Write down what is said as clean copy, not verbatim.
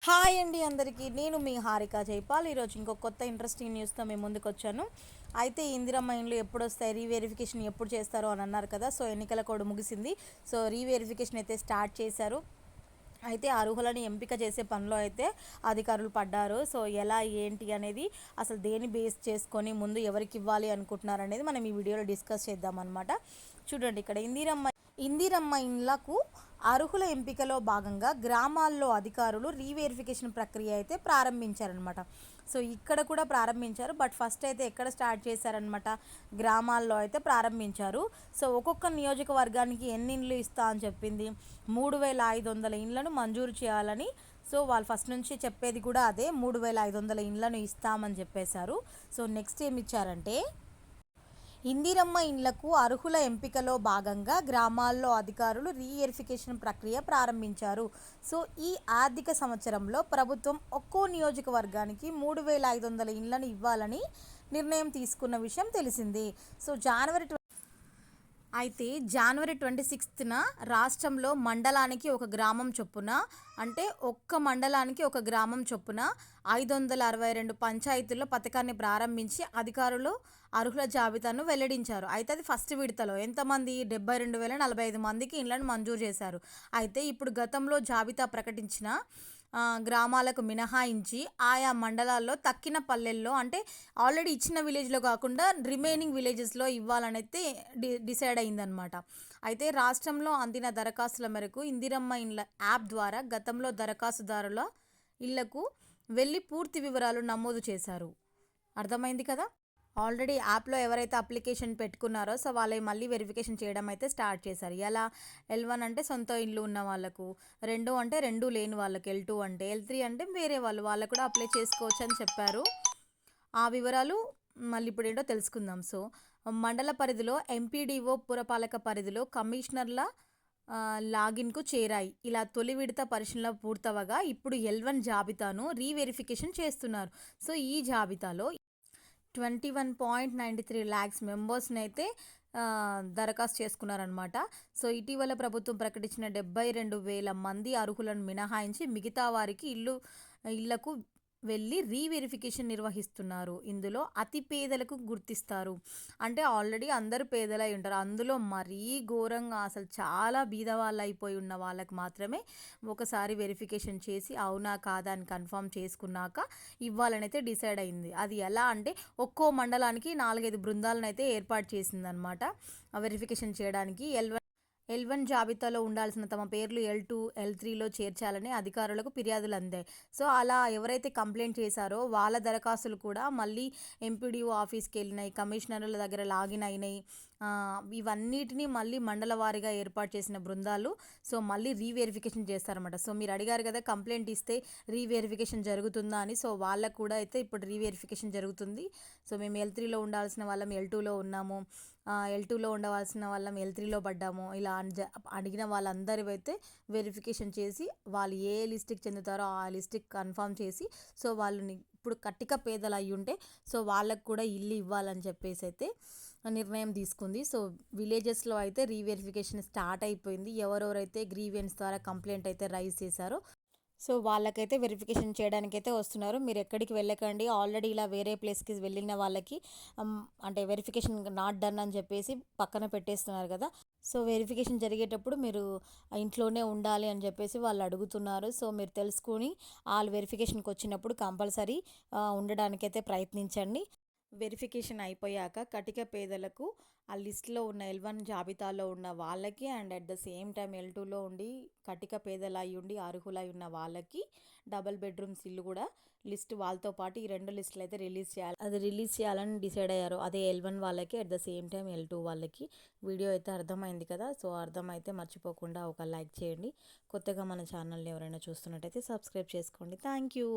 Hi అండి అందరికీ. నేను మీ హారిక జైపాల్. ఈరోజు ఇంకో కొత్త ఇంట్రెస్టింగ్ న్యూస్తో మేము ముందుకు వచ్చాను. అయితే ఇందిరమ్మ ఇండ్లు ఎప్పుడు వస్తాయి, రీవెరిఫికేషన్ ఎప్పుడు చేస్తారో అని అన్నారు కదా. సో ఎన్నికల కోడ్ ముగిసింది. సో రీవెరిఫికేషన్ అయితే స్టార్ట్ చేశారు. అయితే అర్హులను ఎంపిక చేసే పనిలో అయితే అధికారులు పడ్డారు. సో ఎలా ఏంటి అనేది, అసలు దేని బేస్ చేసుకొని ముందు ఎవరికి ఇవ్వాలి అనుకుంటున్నారు అనేది మనం ఈ వీడియోలో డిస్కస్ చేద్దామన్నమాట. చూడండి, ఇక్కడ ఇందిరమ్మ ఇండ్లకు అర్హుల ఎంపికలో భాగంగా గ్రామాల్లో అధికారులు రీవెరిఫికేషన్ ప్రక్రియ అయితే ప్రారంభించారనమాట. సో ఇక్కడ కూడా ప్రారంభించారు. బట్ ఫస్ట్ అయితే ఎక్కడ స్టార్ట్ చేశారనమాట, గ్రామాల్లో అయితే ప్రారంభించారు. సో ఒక్కొక్క నియోజకవర్గానికి ఎన్ని ఇండ్లు ఇస్తా అని చెప్పింది, 3500 ఇండ్లను మంజూరు చేయాలని. సో వాళ్ళు ఫస్ట్ నుంచి చెప్పేది కూడా అదే, 3500 ఇండ్లను ఇస్తామని చెప్పేశారు. సో నెక్స్ట్ ఏమి ఇచ్చారంటే, ఇందిరమ్మ ఇండ్లకు అర్హుల ఎంపికలో భాగంగా గ్రామాల్లో అధికారులు రీవెరిఫికేషన్ ప్రక్రియ ప్రారంభించారు. సో ఈ ఆర్థిక సంవత్సరంలో ప్రభుత్వం ఒక్కో నియోజకవర్గానికి 3500 ఇండ్లను ఇవ్వాలని నిర్ణయం తీసుకున్న విషయం తెలిసింది. సో జనవరి 26న రాష్ట్రంలో మండలానికి ఒక గ్రామం చొప్పున, అంటే ఒక్క మండలానికి ఒక గ్రామం చొప్పున 562 పంచాయతీల్లో పథకాన్ని ప్రారంభించి అధికారులు అర్హుల జాబితాను వెల్లడించారు. అయితే అది ఫస్ట్ విడతలో ఎంతమంది, 72,045 మందికి ఇండ్లను మంజూరు చేశారు. అయితే ఇప్పుడు గతంలో జాబితా ప్రకటించిన గ్రామాలకు మినహాయించి ఆయా మండలాల్లో తక్కిన పల్లెల్లో, అంటే ఆల్రెడీ ఇచ్చిన విలేజ్లో కాకుండా రిమైనింగ్ విలేజెస్లో ఇవ్వాలనైతే డిసైడ్ అయిందనమాట. అయితే రాష్ట్రంలో అందిన దరఖాస్తుల మేరకు ఇందిరమ్మ ఇండ్ల యాప్ ద్వారా గతంలో దరఖాస్తుదారుల ఇళ్లకు వెళ్ళి పూర్తి వివరాలు నమోదు చేశారు. అర్థమైంది కదా. ఆల్రెడీ యాప్లో ఎవరైతే అప్లికేషన్ పెట్టుకున్నారో సో వాళ్ళవి మళ్ళీ వెరిఫికేషన్ చేయడం అయితే స్టార్ట్ చేశారు. ఎలా, L1 అంటే సొంత ఇల్లు ఉన్న వాళ్ళకు, 2 అంటే 2 లేని వాళ్ళకి, L2 అంటే, L3 అంటే వేరే వాళ్ళకు కూడా అప్లై చేసుకోవచ్చు అని చెప్పారు. ఆ వివరాలు మళ్ళీ ఇప్పుడు ఏంటో తెలుసుకుందాం. సో మండల పరిధిలో ఎంపీడీఓ, పురపాలక పరిధిలో కమిషనర్ల లాగిన్కు చేరాయి. ఇలా తొలి విడత పరిశీలన పూర్తవగా ఇప్పుడు L1 జాబితాను రీవెరిఫికేషన్ చేస్తున్నారు. సో ఈ జాబితాలో 21.93 lakhs మెంబర్స్ని అయితే దరఖాస్తు చేసుకున్నారనమాట. సో ఇటీవల ప్రభుత్వం ప్రకటించిన 72,000 మంది అర్హులను మినహాయించి మిగతా వారికి ఇళ్లకు వెళ్ళి రీవెరిఫికేషన్ నిర్వహిస్తున్నారు. ఇందులో అతి పేదలకు గుర్తిస్తారు. అంటే ఆల్రెడీ అందరూ పేదలై ఉంటారు. అందులో మరీ ఘోరంగా అసలు చాలా బీదవాళ్ళు అయిపోయి ఉన్న వాళ్ళకి మాత్రమే ఒకసారి వెరిఫికేషన్ చేసి అవునా కాదా అని కన్ఫర్మ్ చేసుకున్నాక ఇవ్వాలని అయితే డిసైడ్ అయింది. అది ఎలా అంటే, ఒక్కో మండలానికి 4-5 బృందాలను అయితే ఏర్పాటు చేసిందనమాట వెరిఫికేషన్ చేయడానికి. L1 జాబితాలో ఉండాల్సిన తమ పేర్లు L2, L3లో చేర్చాలని అధికారులకు ఫిర్యాదులు అందాయి. సో అలా ఎవరైతే కంప్లైంట్ చేశారో వాళ్ళ దరఖాస్తులు కూడా మళ్ళీ ఎంపీడీఓ ఆఫీస్కి వెళ్ళినాయి, కమిషనర్ల దగ్గర లాగిన్ అయినాయి. ఇవన్నిటినీ మళ్ళీ మండల వారీగా ఏర్పాటు చేసిన బృందాలు సో మళ్ళీ రీవెరిఫికేషన్ చేస్తారన్నమాట. సో మీరు అడిగారు కదా కంప్లైంట్ ఇస్తే రీవెరిఫికేషన్ జరుగుతుందా అని. సో వాళ్ళకు కూడా అయితే ఇప్పుడు రీవెరిఫికేషన్ జరుగుతుంది. సో మేము L3లో ఉండాల్సిన వాళ్ళం L2లో ఉన్నాము, L2లో ఉండవలసిన వాళ్ళం L3లో పడ్డాము, ఇలా అడిగిన వాళ్ళందరూ అయితే వెరిఫికేషన్ చేసి వాళ్ళు ఏ లిస్ట్కి చెందుతారో ఆ లిస్ట్కి కన్ఫర్మ్ చేసి, సో వాళ్ళని ఇప్పుడు కట్టిక పేదలు అయ్యి ఉంటే సో వాళ్ళకు కూడా ఇల్లు ఇవ్వాలని చెప్పేసి అయితే నిర్ణయం తీసుకుంది. సో విలేజెస్లో అయితే రీవెరిఫికేషన్ స్టార్ట్ అయిపోయింది. ఎవరెవరైతే గ్రీవెన్స్ ద్వారా కంప్లైంట్ అయితే రైజ్ చేశారో సో వాళ్ళకైతే వెరిఫికేషన్ చేయడానికైతే వస్తున్నారు. మీరు ఎక్కడికి వెళ్ళకండి. ఆల్రెడీ ఇలా వేరే ప్లేస్కి వెళ్ళిన వాళ్ళకి అంటే వెరిఫికేషన్ నాట్ డన్ అని చెప్పేసి పక్కన పెట్టేస్తున్నారు కదా. సో వెరిఫికేషన్ జరిగేటప్పుడు మీరు ఇంట్లోనే ఉండాలి అని చెప్పేసి వాళ్ళు అడుగుతున్నారు. సో మీరు తెలుసుకుని వాళ్ళు వెరిఫికేషన్కి వచ్చినప్పుడు కంపల్సరీ ఉండడానికైతే ప్రయత్నించండి. వెరిఫికేషన్ అయిపోయాక కటిక పేదలకు ఆ లిస్ట్లో ఉన్న L1 జాబితాలో ఉన్న వాళ్ళకి and at the same time L2లో ఉండి కటిక పేదలు అయి ఉండి అర్హులై ఉన్న వాళ్ళకి డబల్ బెడ్రూమ్స్ ఇల్లు కూడా లిస్ట్ వాళ్ళతో పాటు ఈ 2 లిస్టులు అయితే రిలీజ్ చేయాలని డిసైడ్ అయ్యారు. అదే L1 వాళ్ళకి, at the same time L2 వాళ్ళకి. వీడియో అయితే అర్థమైంది కదా. సో అర్థమైతే మర్చిపోకుండా ఒక లైక్ చేయండి. కొత్తగా మన ఛానల్ని ఎవరైనా చూస్తున్నట్టయితే సబ్స్క్రైబ్ చేసుకోండి. Thank you.